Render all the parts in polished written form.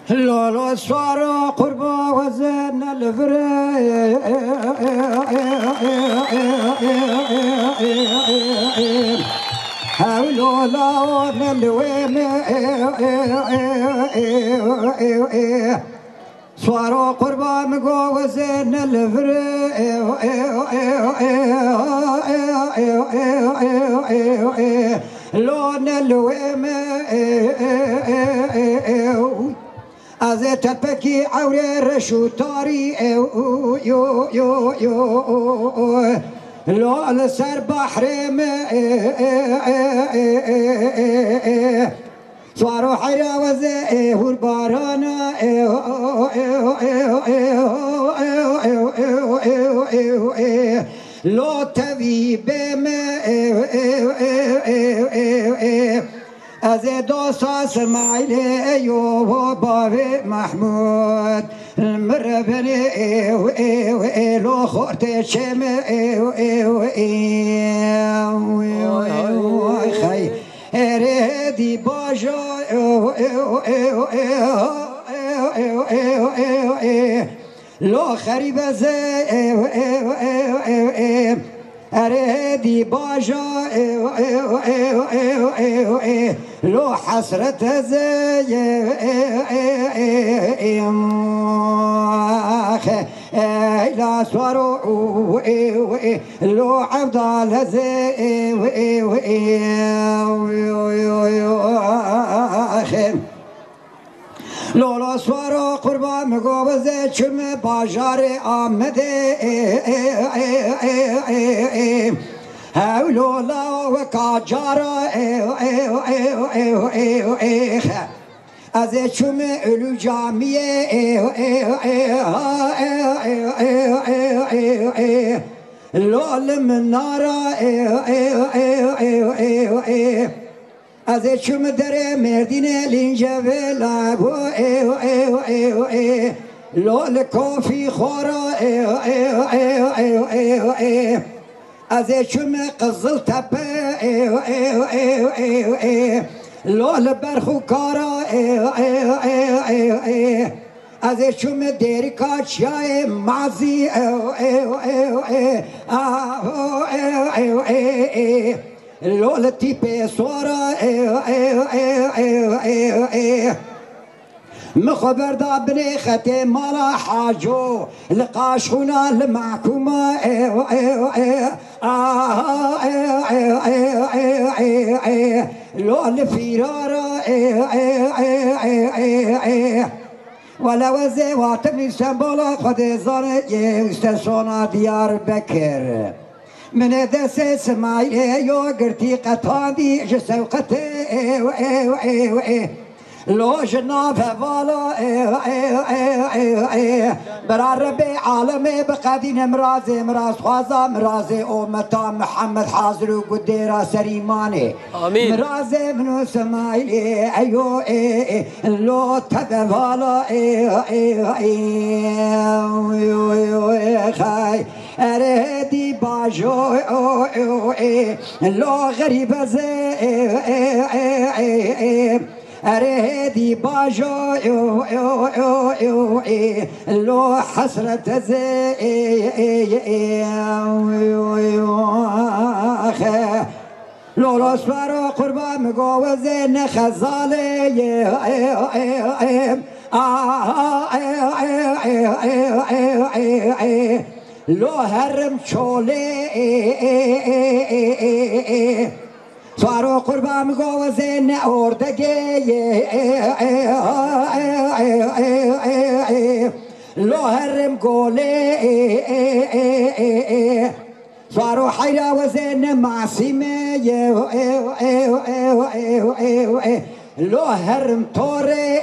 لولو سوارو قربا وزن الفري حاولوا لا نلوين سوارو قربا مقو وزن الفري لو نلوين از تپکی عوره رشو تاری یو یو یو لال سر بحرم سوارو حیرا وزه هور بارانا لو توی بم از دوستا اسماعیل ایوب و باب محمود مربني لو خورت شم خي ردي باجا لو خريب زي أريدي باجا لو حسرة زي لا سوارو لو عبد زي لولا سوارو قربان مقوبزه چم باجار آمده هولولا وكاجارا از چم الو جامیه لول منارا از چم در مردین لینجا ولا لول کافی خورا از چم قزل تپه لول برخو کارا از چم دیری کاچای مازی لول تیپه سوارا مخبر دا بني ختي مالا حاجو لقاش خونا المحكومة لو الفرارة ولا وزي واتمني سنبولا خد زان يستشونا ديار بكر من دس اسماعيل يو قرتي قطاندي جسوقتي لو جناب والا برا ربي عالمي بقدين مراز خوازا مراز امتا محمد حاضر وقديرا سريماني امين مراز منو سمايلي ايو لو تبع والا خاي اريدي باجو لو غريب زي أريدي باجو لو حسرة زي لو رسوارو قربان مقوزي نخزالي لو هرم شولي سوارو قربان مقوزي نأوردگي لو هرم قولي سوارو حيرا وزين معصيمي لو هرم طوري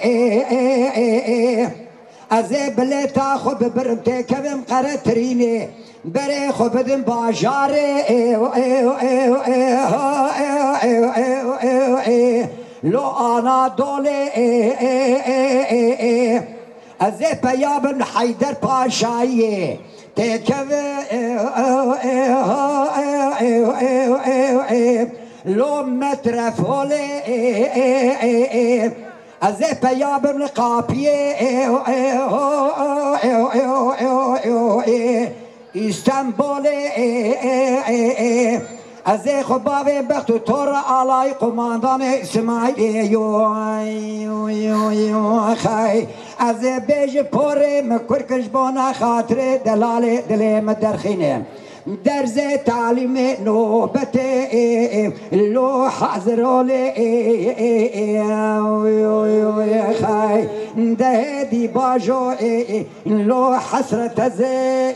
ازي بلتا خب برمتي كبم قرتريني بري خبدن باجاري لو انا دولي ازي بيابن حيدر باشاي تكف لو مترفولي ازي بيابر القابيه اسطنبول ازي خبابي بختو تور علي قماندان اسماعیل خي ازي بيج بوري مكركش بونا خاطر دلال دلي مدرخينه درز تعليم نوبتي لو حزرولي خاي دهدي باجو لو حسرة زي